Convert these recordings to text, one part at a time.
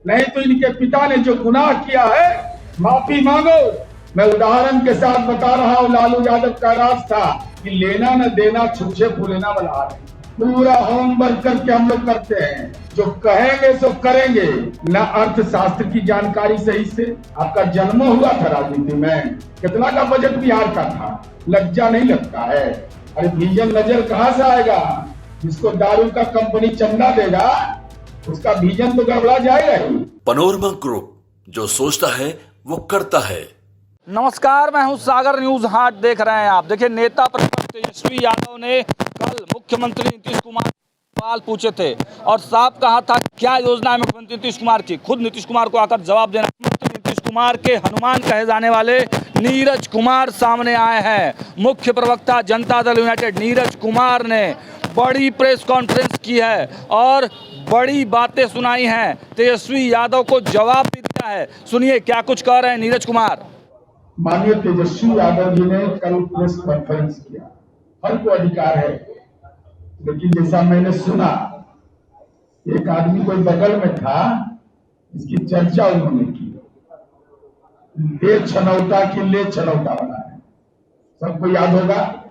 नहीं तो इनके पिता ने जो गुनाह किया है माफी मांगो। मैं उदाहरण के साथ बता रहा हूँ, लालू यादव का राज था कि लेना न देना छुच्छे फूलेना वाला है। पूरा होमवर्क करके हम लोग करते हैं, जो कहेंगे सो करेंगे। न अर्थशास्त्र की जानकारी सही से, आपका जन्म हुआ था राजनीति में, कितना का बजट बिहार का था, लज्जा नहीं लगता है? अरे विजन नजर कहाँ से आएगा? जिसको दारू का कंपनी चंदा देगा उसका विजन तो गड़बड़ा जाएगा ही। पनोरमा ग्रुप, जो सोचता है वो करता है। नमस्कार, मैं हूं सागर, न्यूज हाट देख रहे हैं आप। देखिए, नेता प्रतिपक्ष तेजस्वी यादव ने कल मुख्यमंत्री नीतीश कुमार से सवाल पूछे थे और साफ कहा था क्या योजना है मुख्यमंत्री नीतीश कुमार की। खुद नीतीश कुमार को आकर जवाब देना। मुख्यमंत्री नीतीश कुमार के हनुमान कहे जाने वाले नीरज कुमार सामने आए हैं। मुख्य प्रवक्ता जनता दल यूनाइटेड नीरज कुमार ने बड़ी प्रेस कॉन्फ्रेंस की है और बड़ी बातें सुनाई हैं। तेजस्वी यादव को जवाब भी दिया है। सुनिए क्या कुछ कह रहे हैं नीरज कुमार। माननीय तेजस्वी यादव जी ने कल प्रेस कॉन्फ्रेंस किया, हर को अधिकार है, लेकिन जैसा मैंने सुना एक आदमी कोई बगल में था, इसकी चर्चा उन्होंने की, ले छनौटा की ले छनौटा वाला है, सबको याद होगा।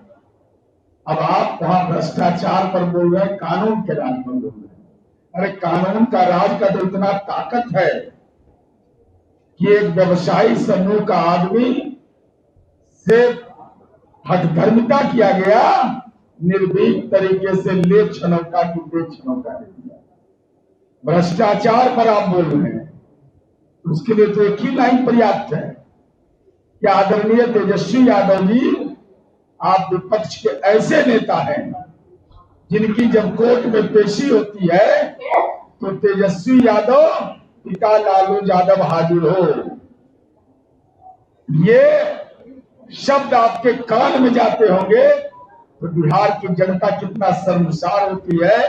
अब आप वहां भ्रष्टाचार पर बोल रहे हैं, कानून के राज पर बोल रहे हैं। अरे कानून का राज का तो इतना ताकत है कि एक व्यवसायी समूह का आदमी से हठधर्मिता किया गया, निर्भीक तरीके से ले छनौटा की ले छनौटा दे दिया। भ्रष्टाचार पर आप बोल रहे हैं, उसके लिए तो एक ही लाइन पर्याप्त है कि आदरणीय तेजस्वी यादव जी, आप विपक्ष के ऐसे नेता हैं जिनकी जब कोर्ट में पेशी होती है तो तेजस्वी यादव पिता लालू यादव हाजिर हो। ये शब्द आपके कान में जाते होंगे तो बिहार की जनता कितना शर्मसार होती है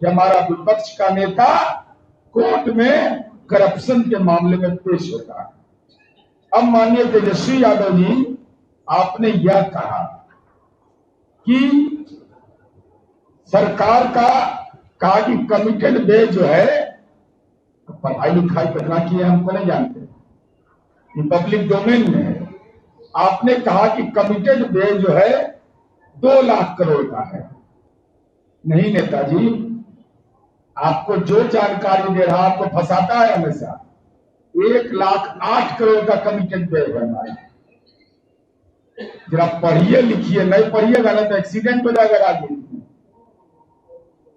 कि हमारा विपक्ष का नेता कोर्ट में करप्शन के मामले में पेश होता है। अब माननीय तेजस्वी यादव जी, आपने यह कहा कि सरकार का कहा कि कमिटेड वे जो है, पढ़ाई लिखाई कितना की है हमको नहीं जानते, ये पब्लिक डोमेन में है। आपने कहा कि कमिटेड वे जो है 2 लाख करोड़ का है। नहीं नेताजी, आपको जो जानकारी दे रहा आपको फंसाता है हमेशा। 1,08 करोड़ का कमिटेड वे है हमारा। जरा पढ़िए लिखिए, नहीं पढ़िएगा ना तो एक्सीडेंट हो जाएगा राजनीति में।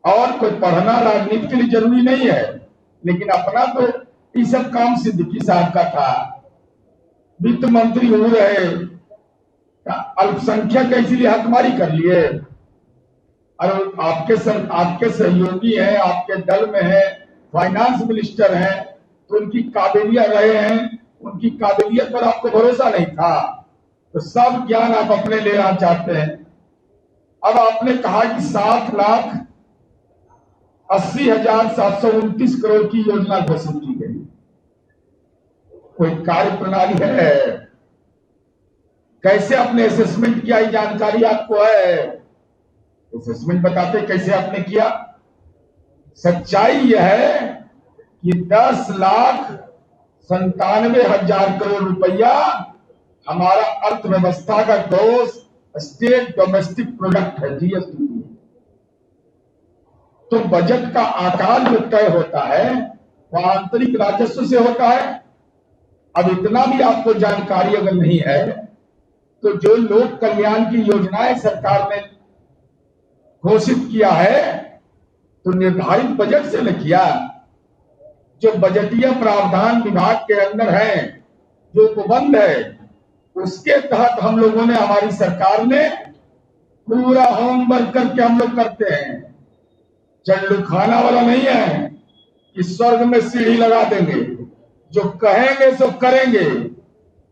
और कोई पढ़ना राजनीति के लिए जरूरी नहीं है, लेकिन अपना तो ये सब काम सिद्दीकी साहब का था, वित्त मंत्री हो रहे, अल्पसंख्यक इसीलिए हकमारी कर लिए। और आपके सहयोगी हैं, आपके दल में है, फाइनेंस मिनिस्टर हैं, तो उनकी काबिलियत रहे हैं, उनकी काबिलियत पर आपको भरोसा नहीं था, तो सब ज्ञान आप अपने लेना चाहते हैं। अब आपने कहा कि 7,80,729 करोड़ की योजना घोषित की गई। कोई कार्य प्रणाली है? कैसे आपने असेसमेंट किया, ये जानकारी आपको है? असेसमेंट बताते कैसे आपने किया। सच्चाई यह है कि 10,97,000 करोड़ रुपया हमारा अर्थव्यवस्था का ग्रोस स्टेट डोमेस्टिक प्रोडक्ट है, जीएसडी। तो बजट का आकार जो तय होता है वह आंतरिक राजस्व से होता है। अब इतना भी आपको जानकारी अगर नहीं है तो जो लोक कल्याण की योजनाएं सरकार ने घोषित किया है तो निर्धारित बजट से न किया। जो बजटीय प्रावधान विभाग के अंदर है, जो उपबंध है, उसके तहत हम लोगों ने, हमारी सरकार ने पूरा होमवर्क करके हम लोग करते हैं। चंडू खाना वाला नहीं है कि स्वर्ग में सीढ़ी लगा देंगे, जो कहेंगे सो करेंगे।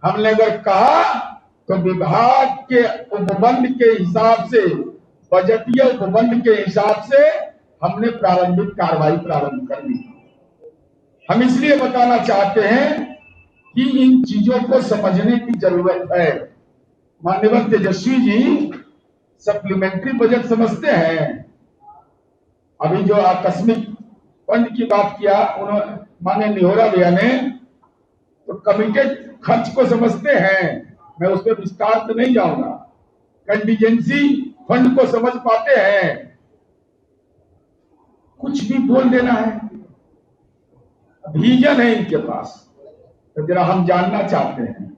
हमने अगर कहा तो विभाग के उपबंध के हिसाब से, बजटीय उपबंध के हिसाब से हमने प्रारंभिक कार्रवाई प्रारंभ कर दी। हम इसलिए बताना चाहते हैं कि इन चीजों को समझने की जरूरत है। माननीय तेजस्वी जी सप्लीमेंट्री बजट समझते हैं? अभी जो आकस्मिक फंड की बात किया उन्होंने, माननीय निहोरा भैया ने, तो कमिटेड खर्च को समझते हैं, मैं उस पर विस्तार से नहीं जाऊंगा। कंटीजेंसी फंड को समझ पाते हैं। कुछ भी बोल देना है, विजन है इनके पास। तो जरा हम जानना चाहते हैं,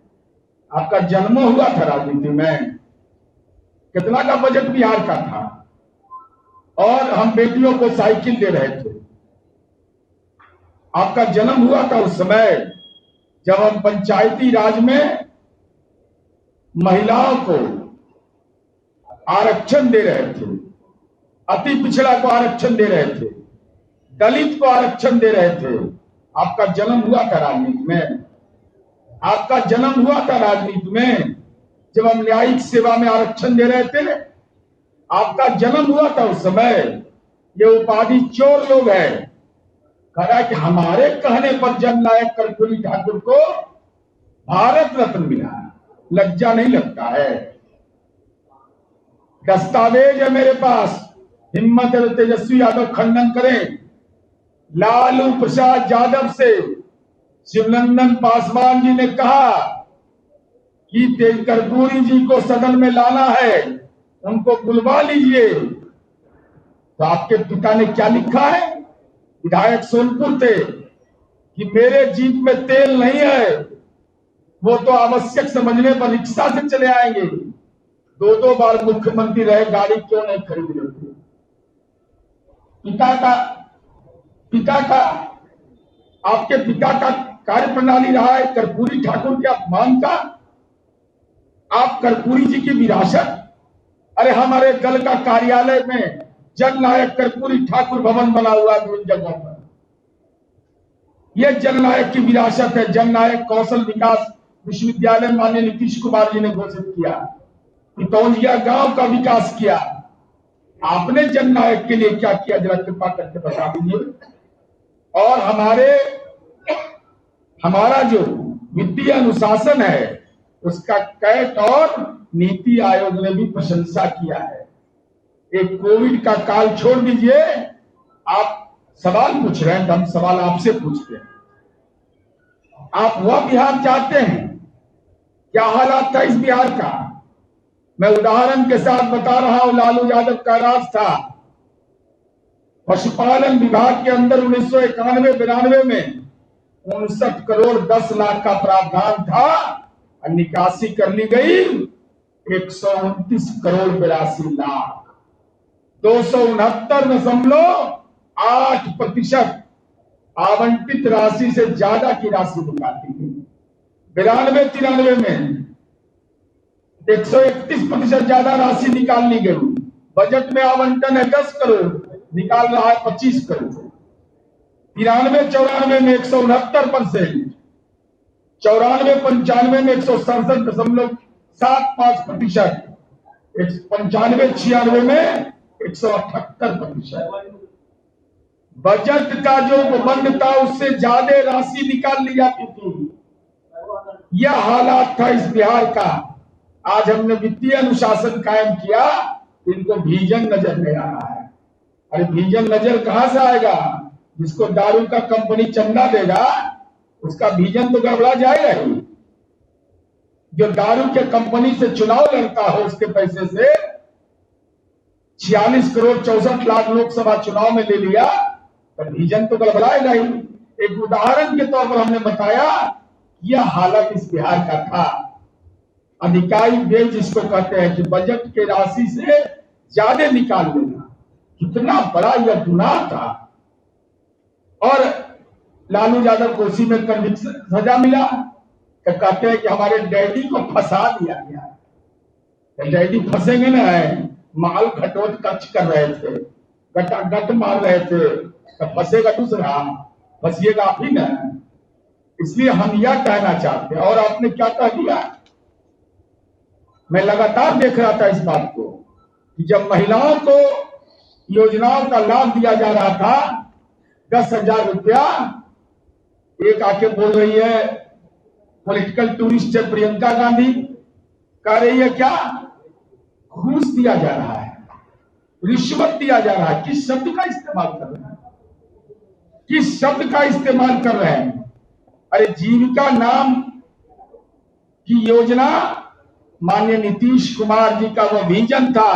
आपका जन्म हुआ था राजनीति में, कितना का बजट बिहार का था, और हम बेटियों को साइकिल दे रहे थे। आपका जन्म हुआ था उस समय जब हम पंचायती राज में महिलाओं को आरक्षण दे रहे थे, अति पिछड़ा को आरक्षण दे रहे थे, दलित को आरक्षण दे रहे थे। आपका जन्म हुआ था राजनीति में, आपका जन्म हुआ था राजनीति में जब हम न्यायिक सेवा में आरक्षण दे रहे थे। आपका जन्म हुआ था उस समय। ये उपाधि चोर लोग हैं, कह रहा है कि हमारे कहने पर जननायक कर्पूरी ठाकुर को भारत रत्न मिला। लज्जा नहीं लगता है? दस्तावेज है मेरे पास, हिम्मत है तो तेजस्वी यादव खंडन करें। लालू प्रसाद यादव से शिवनंदन पासवान जी ने कहा कि तेज कर्पूरी जी को सदन में लाना है, उनको बुलवा लीजिए। तो आपके पिता ने क्या लिखा है? विधायक सोनपुर थे कि मेरे जीप में तेल नहीं है, वो तो आवश्यक समझने पर रिक्शा से चले आएंगे। दो बार मुख्यमंत्री रहे, गाड़ी क्यों नहीं खरीद लेते? पिता का आपके पिता का कार्य प्रणाली रहा है कर्पूरी ठाकुर के अपमान का। आप कर्पूरी जी की विरासत, अरे हमारे दल का कार्यालय में जननायक कर्पूरी ठाकुर भवन बना हुआ है उन जगहों पर। यह जननायक की विरासत है। जननायक कौशल विकास विश्वविद्यालय माननीय नीतीश कुमार जी ने घोषित किया, पितौलिया गांव का विकास किया। आपने जननायक के लिए क्या किया, जरा कृपा करके बता दीजिए। और हमारा जो वित्तीय अनुशासन है उसका कैट और नीति आयोग ने भी प्रशंसा किया है। एक कोविड का काल छोड़ दीजिए, आप सवाल पूछ रहे हैं तो हम सवाल आपसे पूछते हैं। आप वह बिहार चाहते हैं? क्या हालात था इस बिहार का? मैं उदाहरण के साथ बता रहा हूं। लालू यादव का राज था, पशुपालन विभाग के अंदर 1991-92 में 59 करोड़ 10 लाख का प्रावधान था और निकासी कर ली गई 129 करोड़ 82 लाख। 269.8% आवंटित राशि से ज्यादा की राशि निकाली गई। 92-93 में 131% ज्यादा राशि निकाल ली गई। बजट में आवंटन है 10 करोड़, निकाल रहा है 25 करोड़। 93-94 में 169%, 94-95 में 167.75%, 95-96 में 178%। बजट का जो उपबंध था उससे ज्यादा राशि निकाल ली जाती थी। यह हालात था इस बिहार का। आज हमने वित्तीय अनुशासन कायम किया, इनको विजन नजर नहीं आ रहा है। अरे विजन नजर कहां से आएगा? जिसको दारू का कंपनी चंदा देगा उसका विजन तो गड़बड़ा जाएगा ही। जो दारू के कंपनी से चुनाव लड़ता हो उसके पैसे से 46 करोड़ 64 लाख लोकसभा चुनाव में ले लिया तो विजन तो गड़बड़ाएगा ही। एक उदाहरण के तौर पर हमने बताया यह हालत इस बिहार का था। अधिकारी व्यय जिसको कहते हैं कि बजट के राशि से ज्यादा निकाल लेना, कितना बड़ा यह गुनाह था। और लालू यादव को उसी में कन्विक्शन सजा मिला। तो कहते हैं कि हमारे डैडी को फंसा दिया गया। तो डैडी फंसेंगे ना, माल घटोट कच्च कर रहे थे, गट मार रहे थे, तो फंसेगा दूसरा, फंसिएगा आप ही ना। इसलिए हम यह कहना चाहते हैं। और आपने क्या कह दिया? मैं लगातार देख रहा था इस बात को कि जब महिलाओं को योजनाओं का लाभ दिया जा रहा था 10,000 रुपया, एक आके बोल रही है पॉलिटिकल टूरिस्ट है प्रियंका गांधी, कह रही है क्या घूस दिया जा रहा है, रिश्वत दिया जा रहा है। किस शब्द का इस्तेमाल कर रहे हैं? किस शब्द का इस्तेमाल कर रहे हैं? अरे जीविका नाम की योजना माननीय नीतीश कुमार जी का वो विजन था।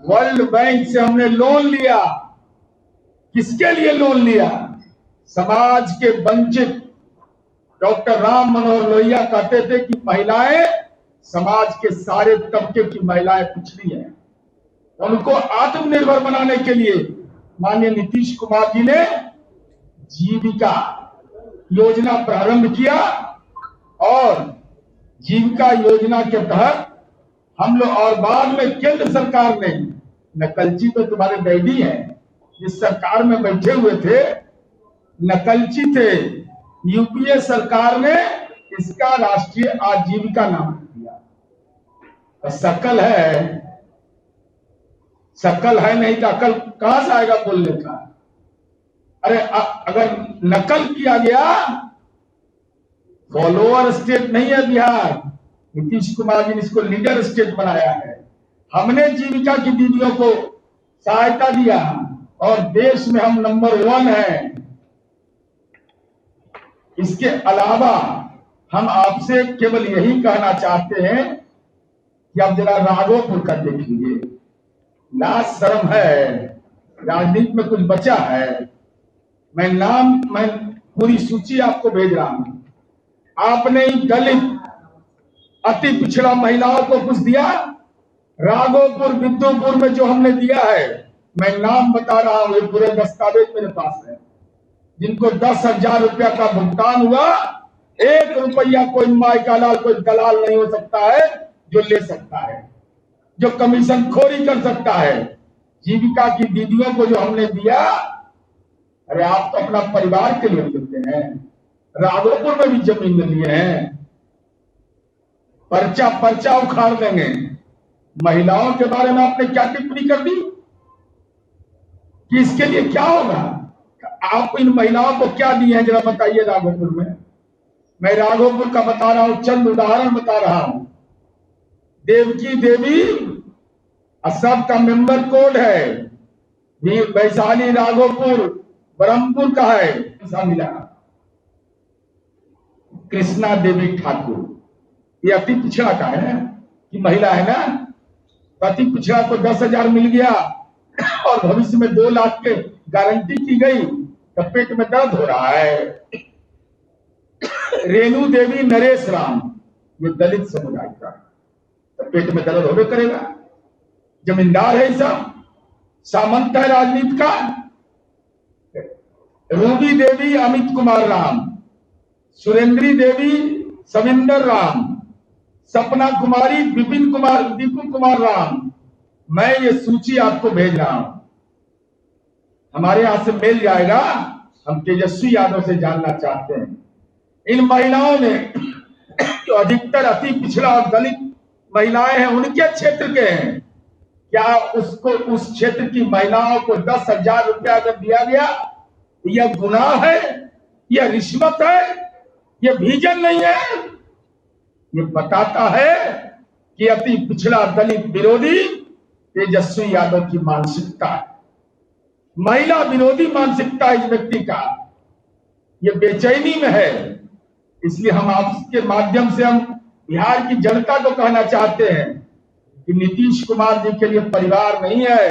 वर्ल्ड बैंक से हमने लोन लिया। किसके लिए लोन लिया? समाज के वंचित। डॉक्टर राम मनोहर लोहिया कहते थे कि महिलाएं समाज के सारे तबके की महिलाएं पिछड़ी हैं। उनको आत्मनिर्भर बनाने के लिए माननीय नीतीश कुमार जी ने जीविका योजना प्रारंभ किया और जीविका योजना के तहत हम लोग और बाद में केंद्र सरकार ने, नकलची तो तुम्हारे डैडी हैं, जिस सरकार में बैठे हुए थे नकलची थे, यूपीए सरकार ने इसका राष्ट्रीय आजीविका नाम दिया। तो शकल है नहीं तो अकल कहां से आएगा बोलने का? अरे अगर नकल किया गया, फॉलोअर स्टेट नहीं है बिहार, नीतीश कुमार जी ने इसको लीडर स्टेट बनाया है। हमने जीविका की दीदियों को सहायता दिया और देश में हम नंबर 1 हैं। इसके अलावा हम आपसे केवल यही कहना चाहते हैं कि आप जरा राघोपुर का देख लीजिए। लाज शर्म है, राजनीति में कुछ बचा है? मैं पूरी सूची आपको भेज रहा हूं। आपने दलित अति पिछड़ा महिलाओं को कुछ दिया? राघोपुर विद्युपुर में जो हमने दिया है, मैं नाम बता रहा हूं, ये पूरे दस्तावेज मेरे पास है। जिनको 10,000 रुपया का भुगतान हुआ, 1 रुपया कोई माई का लाल, कोई दलाल नहीं हो सकता है जो ले सकता है, जो कमीशन खोरी कर सकता है। जीविका की दीदियों को जो हमने दिया, अरे आप तो अपना परिवार के लिए देते हैं। राघोपुर में भी जमीन लिए हैं, पर्चा उखाड़ देंगे। महिलाओं के बारे में आपने क्या टिप्पणी कर दी कि इसके लिए क्या होगा? आप इन महिलाओं को क्या दिए हैं जरा बताइए। राघोपुर में, मैं राघोपुर का बता रहा हूं, चंद उदाहरण बता रहा हूं। देवकी देवी सब का मेंबर कोड है, वैशाली, राघोपुर, ब्रह्मपुर का है, मिला। कृष्णा देवी ठाकुर, ये अति पिछड़ा का है कि महिला है ना, अति पिछड़ा को 10,000 मिल गया और भविष्य में 2 लाख के गारंटी की गई, तो पेट में दर्द हो रहा है। रेणु देवी नरेश राम, ये दलित समुदाय का, तो पेट में दर्द होबे करेगा। जमींदार है, सब सामंत है राजनीति का। रूबी देवी अमित कुमार राम, सुरेंद्री देवी सविंदर राम, सपना कुमारी विपिन कुमार, दीपू कुमार राम। मैं ये सूची आपको भेज रहा हूं, हमारे यहां से मिल जाएगा। हम तेजस्वी यादव से जानना चाहते हैं, इन महिलाओं ने जो अधिकतर अति पिछड़ा और दलित महिलाएं हैं, उनके क्षेत्र के हैं, क्या उसको, उस क्षेत्र की महिलाओं को 10,000 रुपया अगर दिया गया, यह गुनाह है? यह रिश्वत है? यह विजन नहीं है? ये बताता है कि अति पिछड़ा दलित विरोधी तेजस्वी यादव की मानसिकता है, महिला विरोधी मानसिकता इस व्यक्ति का। ये बेचैनी में है। इसलिए हम आपके माध्यम से हम बिहार की जनता को कहना चाहते हैं कि नीतीश कुमार जी के लिए परिवार नहीं है,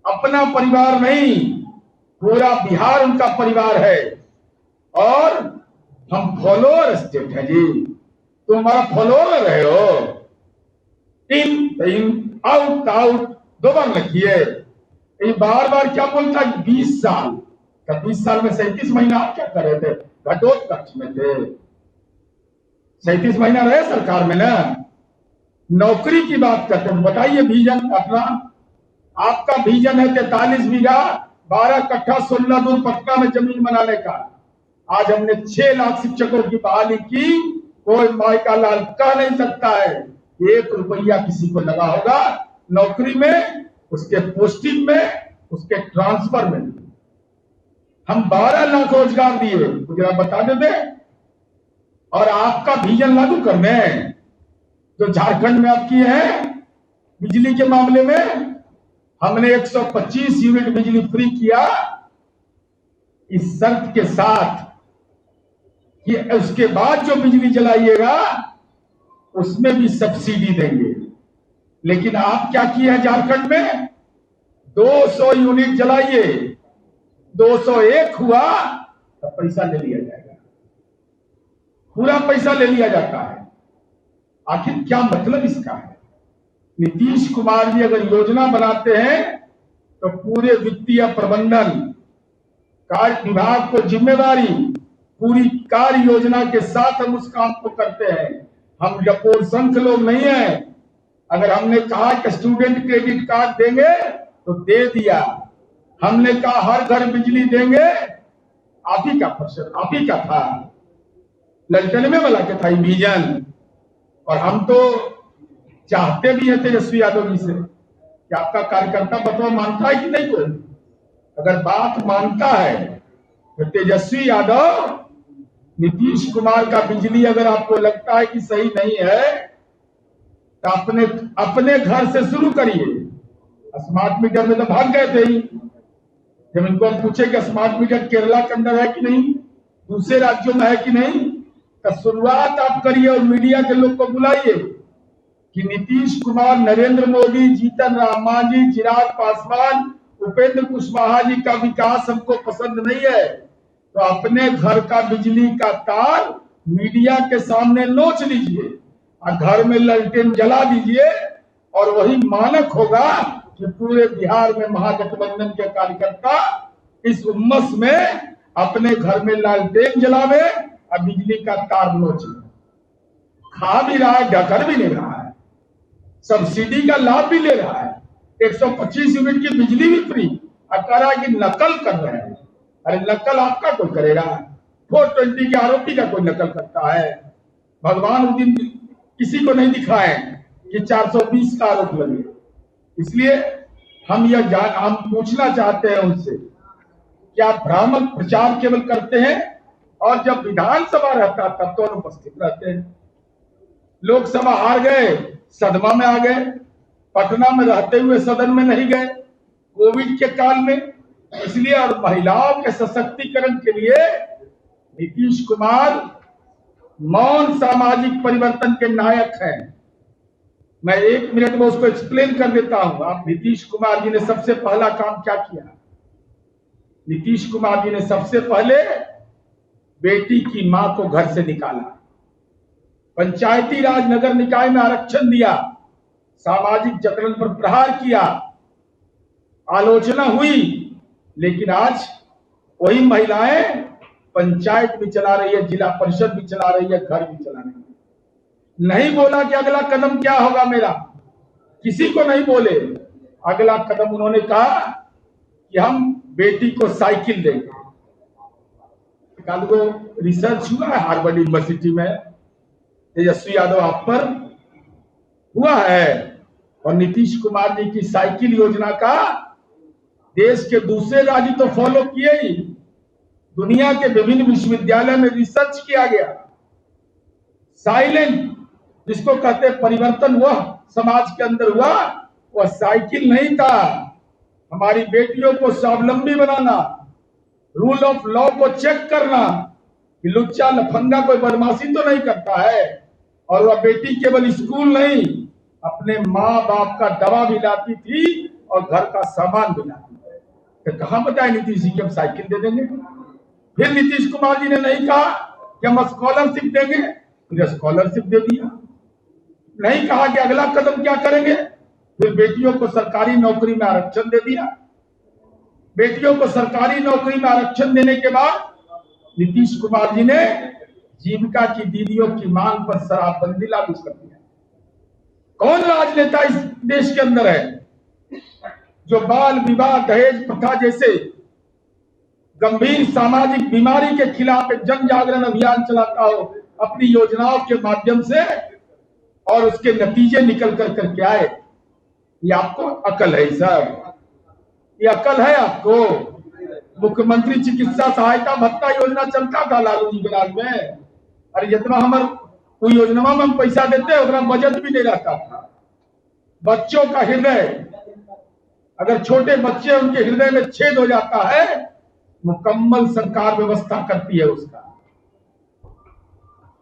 अपना परिवार नहीं, पूरा बिहार उनका परिवार है। और हम फॉलोअर स्टेट है जी, तुम हमारा फॉलोअर रहे हो। इन आउट आउट 2 बार लिखिए। ये बार बार क्या बोलता है? 20 साल, तो 20 साल में 37 महीना आप क्या कर रहे थे? घटोत्कच में थे। 37 महीना रहे सरकार में ना। नौकरी की बात करते हैं, बताइए विजन अपना। आपका विजन है 43 बीघा 12 कट्ठा 16 दूर पटना में जमीन बनाने का। आज हमने 6 लाख शिक्षकों की बहाली की। कोई माई का लाल कह नहीं सकता है 1 रुपया किसी को लगा होगा नौकरी में, उसके पोस्टिंग में, उसके ट्रांसफर में। हम 12 लाख रोजगार दिए, जरा बता देते। और आपका विजन लागू करने जो झारखंड में आप किए हैं बिजली के मामले में, हमने 125 यूनिट बिजली फ्री किया। इस शर्त के साथ कि उसके बाद जो बिजली जलाइएगा उसमें भी सब्सिडी देंगे। लेकिन आप क्या किए हैं झारखंड में, 200 यूनिट जलाइए, 201 हुआ तो पैसा ले लिया जाएगा, पूरा पैसा ले लिया जाता है। आखिर क्या मतलब इसका है? नीतीश कुमार जी अगर योजना बनाते हैं तो पूरे वित्तीय प्रबंधन कार्य विभाग को जिम्मेदारी, पूरी कार्य योजना के साथ हम उस काम को करते हैं। हम डपोर संख लोग नहीं है। अगर हमने कहा कि स्टूडेंट क्रेडिट कार्ड देंगे तो दे दिया, हमने कहा हर घर बिजली देंगे, आप ही का फर्शन, आप ही का था, ललटन में वाला के था विजन। और हम तो चाहते भी है तेजस्वी यादव जी से कि आपका कार्यकर्ता बताओ मानता है कि नहीं कोई? अगर बात मानता है तो तेजस्वी यादव, नीतीश कुमार का बिजली अगर आपको लगता है कि सही नहीं है तो अपने घर से शुरू करिए। स्मार्ट मीटर में तो भाग गए थे ही। जब इनको हम पूछे कि स्मार्ट मीटर केरला के अंदर है कि नहीं, दूसरे राज्यों में है कि नहीं, तो शुरुआत आप करिए और मीडिया के लोग को बुलाइए कि नीतीश कुमार, नरेंद्र मोदी, जीतन राम मांझी, चिराग पासवान, उपेंद्र कुशवाहा जी का विकास हमको पसंद नहीं है, तो अपने घर का बिजली का तार मीडिया के सामने नोच लीजिए और घर में ललटेन जला दीजिए। और वही मानक होगा कि पूरे बिहार में महागठबंधन के कार्यकर्ता इस उम्मस में अपने घर में लालटेन जलावे और बिजली का तार नोचे। खा भी रहा है, ढकर भी नहीं रहा है, सब्सिडी का लाभ भी ले रहा है, 125 यूनिट की बिजली भी फ्री, और कह रहा है कि नकल कर रहे हैं। अरे नकल आपका कोई करेगा? 420 के आरोपी का कोई नकल करता है? भगवान उस दिन किसी को नहीं दिखाए कि 420 का आरोप लगे। इसलिए हम हम पूछना चाहते हैं उनसे कि आप भ्रामक प्रचार केवल करते हैं और जब विधानसभा रहता तब तो अनुपस्थित रहते हैं। लोकसभा हार गए, सदमा में आ गए, पटना में रहते हुए सदन में नहीं गए कोविड के काल में। इसलिए और महिलाओं के सशक्तिकरण के लिए नीतीश कुमार मौन सामाजिक परिवर्तन के नायक हैं। मैं 1 मिनट में उसको एक्सप्लेन कर देता हूं। आप नीतीश कुमार जी ने सबसे पहला काम क्या किया? नीतीश कुमार जी ने सबसे पहले बेटी की मां को घर से निकाला, पंचायती राज नगर निकाय में आरक्षण दिया, सामाजिक जगरण पर प्रहार किया, आलोचना हुई, लेकिन आज वही महिलाएं पंचायत भी चला रही है, जिला परिषद भी चला रही है, घर भी चला रही है। नहीं बोला कि अगला कदम क्या होगा मेरा, किसी को नहीं बोले। अगला कदम उन्होंने कहा कि हम बेटी को साइकिल देंगे। कल को रिसर्च हुआ है हार्वर्ड यूनिवर्सिटी में, तेजस्वी यादव आप पर हुआ है, और नीतीश कुमार जी की साइकिल योजना का देश के दूसरे राज्य तो फॉलो किए ही, दुनिया के विभिन्न विश्वविद्यालय में रिसर्च किया गया। साइलेंट जिसको कहते हैं परिवर्तन वह समाज के अंदर हुआ, वह साइकिल नहीं था। हमारी बेटियों को स्वावलंबी बनाना, रूल ऑफ लॉ को चेक करना कि लुच्चा लफंगा कोई बदमाशी तो नहीं करता है, और वह बेटी केवल स्कूल नहीं अपने माँ बाप का दवा भी लाती थी और घर का सामान भी लाती थी। तो कहां बताए नीतीश जी कि हम साइकिल दे देंगे? फिर नीतीश कुमार जी ने नहीं कहा कि हम स्कॉलरशिप देंगे, फिर स्कॉलरशिप दे दिया। नहीं कहा कि अगला कदम क्या करेंगे, फिर बेटियों को सरकारी नौकरी में आरक्षण दे दिया। बेटियों को सरकारी नौकरी में आरक्षण देने के बाद नीतीश कुमार जी ने जीविका की दीदियों की मांग पर शराबबंदी लागू कर दिया। कौन राजनेता इस देश के अंदर है जो बाल विवाह, दहेज प्रथा जैसे गंभीर सामाजिक बीमारी के खिलाफ एक जन जागरण अभियान चलाता हो अपनी योजनाओं के माध्यम से, और उसके नतीजे निकल कर करके आए? ये आपको अकल है सर? ये अकल है आपको? मुख्यमंत्री चिकित्सा सहायता भत्ता योजना चलता था लालू जी के राज में। अरे जितना हमारे कोई योजना में हम पैसा देते उतना बजट भी नहीं रहता था। बच्चों का हृदय, अगर छोटे बच्चे उनके हृदय में छेद हो जाता है, मुकम्मल सरकार व्यवस्था करती है उसका।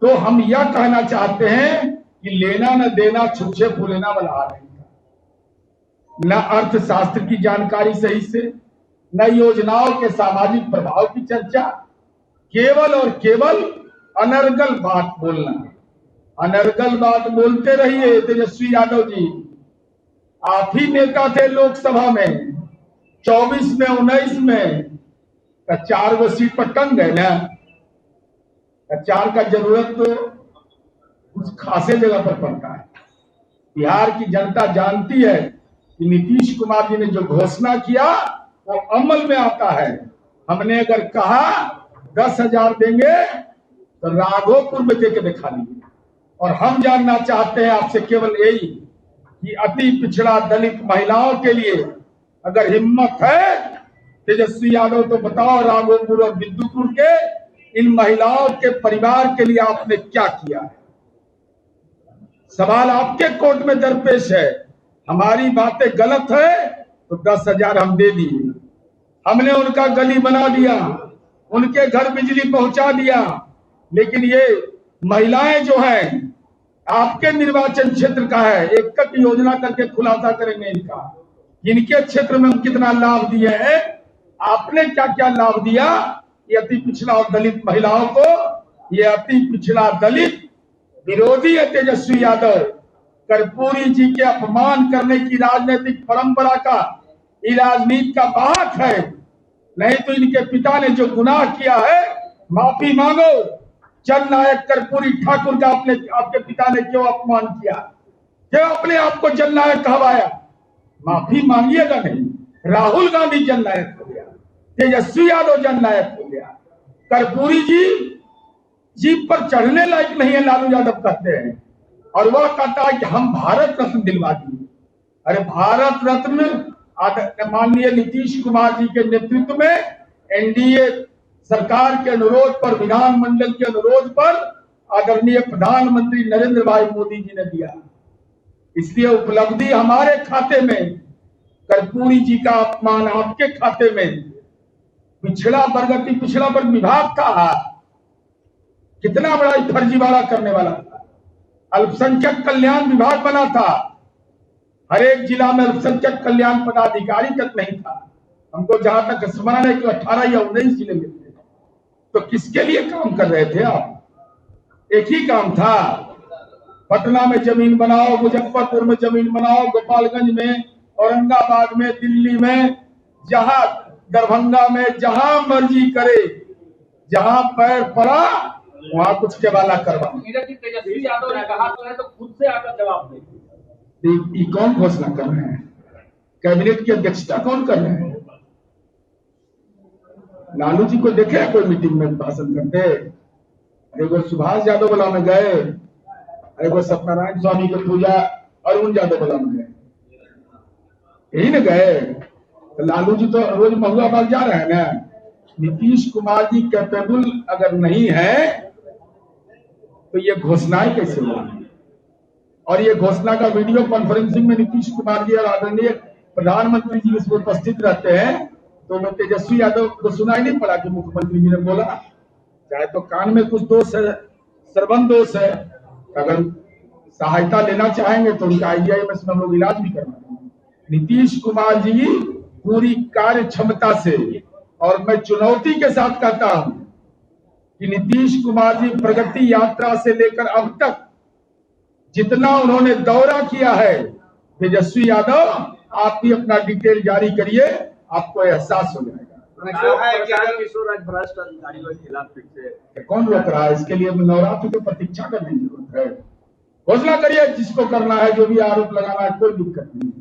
तो हम यह कहना चाहते हैं कि लेना न देना छुच्छे फूलेना वाला आ नहीं था। न अर्थशास्त्र की जानकारी सही से, न योजनाओं के सामाजिक प्रभाव की चर्चा, केवल और केवल अनर्गल बात बोलना। अनर्गल बात बोलते रहिए तेजस्वी यादव जी। आप ही नेता थे लोकसभा में 24 में 19 में, 4 गो सीट पर टंग गए ना। 4 का जरूरत तो कुछ खासे जगह पर पड़ता है। बिहार की जनता जानती है कि नीतीश कुमार जी ने जो घोषणा किया वो अमल में आता है। हमने अगर कहा 10,000 देंगे तो राघोपुर में देके दिखा दिए। और हम जानना चाहते हैं आपसे केवल यही कि अति पिछड़ा दलित महिलाओं के लिए अगर हिम्मत है तेजस्वी यादव, तो बताओ राघोपुर और बिद्दुपुर के इन महिलाओं के परिवार के लिए आपने क्या किया है। सवाल आपके कोर्ट में दरपेश है। हमारी बातें गलत है तो 10,000 हम दे दिए। हमने उनका गली बना दिया, उनके घर बिजली पहुंचा दिया। लेकिन ये महिलाएं जो हैं आपके निर्वाचन क्षेत्र का है, एक योजना करके खुलासा करेंगे इनका। इनके क्षेत्र में हम कितना लाभ दिए हैं, आपने क्या क्या लाभ दिया। ये अति पिछड़ा और दलित महिलाओं को, ये अति पिछड़ा दलित विरोधी है तेजस्वी यादव। कर्पूरी जी के अपमान करने की राजनीतिक परंपरा का, ये राजनीति का बात है। नहीं तो इनके पिता ने जो गुनाह किया है माफी मांगो। जननायक कर्पूरी ठाकुर का आपके पिता ने क्यों अपमान किया, क्यों अपने आप को जननायक कहवाया। माफी मांगिएगा नहीं। राहुल गांधी जननायक हो गया, तेजस्वी यादव जननायक हो गया। कर्पूरी जी जीप पर चढ़ने लायक नहीं है, लालू यादव कहते हैं। और वह कहता है कि हम भारत रत्न दिलवा दिए। अरे भारत रत्न माननीय नीतीश कुमार जी के नेतृत्व में एनडीए सरकार के अनुरोध पर, विधानमंडल के अनुरोध पर आदरणीय प्रधानमंत्री नरेंद्र भाई मोदी जी ने दिया। इसलिए उपलब्धि हमारे खाते में, कर्पूरी जी का अपमान आपके खाते में। पिछड़ा वर्ग, अति पिछड़ा वर्ग विभाग था, कितना बड़ा फर्जीवाड़ा करने वाला था। अल्पसंख्यक कल्याण विभाग बना था, हर एक जिला में अल्पसंख्यक कल्याण पदाधिकारी तक नहीं था। हमको जहां तक स्मरण है कि 18 या 19 जिले में थे। तो किसके लिए काम कर रहे थे आप? एक ही काम था, पटना में जमीन बनाओ, मुजफ्फरपुर में जमीन बनाओ, गोपालगंज में, औरंगाबाद में, दिल्ली में, जहां दरभंगा में, जहां मर्जी करे, जहां पैर पड़ा वहां कुछ केवाला करवा। तेजस्वी यादव ने कहा तो है तो खुद से आकर जवाब दे। ये कौन घोषणा कर रहे हैं? कैबिनेट की अध्यक्षता कौन कर रहे हैं? लालू जी को देखे कोई मीटिंग में भाषण करते? अरे वो सुभाष यादव बला में गए, अरे वो सत्यनारायण स्वामी की पूजा अरुण यादव बला में गए, यही न गए। तो लालू जी तो रोज महुआ बाग जा रहे हैं ना। नीतीश कुमार जी कैपेबल अगर नहीं है तो ये घोषणाएं कैसे होगी? और ये घोषणा का वीडियो कॉन्फ्रेंसिंग में नीतीश कुमार जी और आदरणीय प्रधानमंत्री जी इसमें उपस्थित रहते हैं, तो मैं तेजस्वी यादव को सुनाई नहीं पड़ा कि मुख्यमंत्री जी ने बोला। चाहे तो कान में कुछ दोष है, श्रवण दोष है, अगर सहायता लेना चाहेंगे तो उनका IIMS में हम लोग इलाज भी करवाएंगे। नीतीश कुमार जी पूरी कार्य क्षमता से, और मैं चुनौती के साथ कहता हूं कि नीतीश कुमार जी प्रगति यात्रा से लेकर अब तक जितना उन्होंने दौरा किया है, तेजस्वी यादव आप भी अपना डिटेल जारी करिए, आपको एहसास हो जाएगा। कौन रोक रहा है? इसके लिए नवरात्र की प्रतीक्षा करने की जरूरत है। घोषणा करिए जिसको करना है, जो भी आरोप लगाना है, कोई दिक्कत नहीं।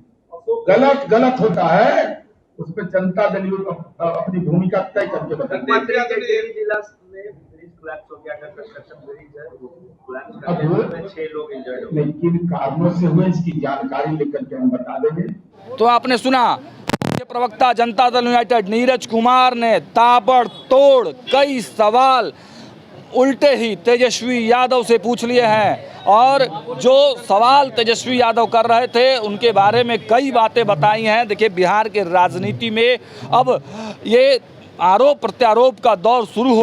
गलत गलत होता है, उस पर जनता दल अपनी भूमिका तय करके बताएगी। लेकिन कारणों से हुए इसकी जानकारी लेकर के हम बता देंगे। तो आपने सुना के प्रवक्ता जनता दल यूनाइटेड नीरज कुमार ने ताबड़तोड़ कई सवाल उल्टे ही तेजस्वी यादव से पूछ लिए हैं, और जो सवाल तेजस्वी यादव कर रहे थे उनके बारे में कई बातें बताई हैं। देखिए बिहार के राजनीति में अब ये आरोप प्रत्यारोप का दौर शुरू हो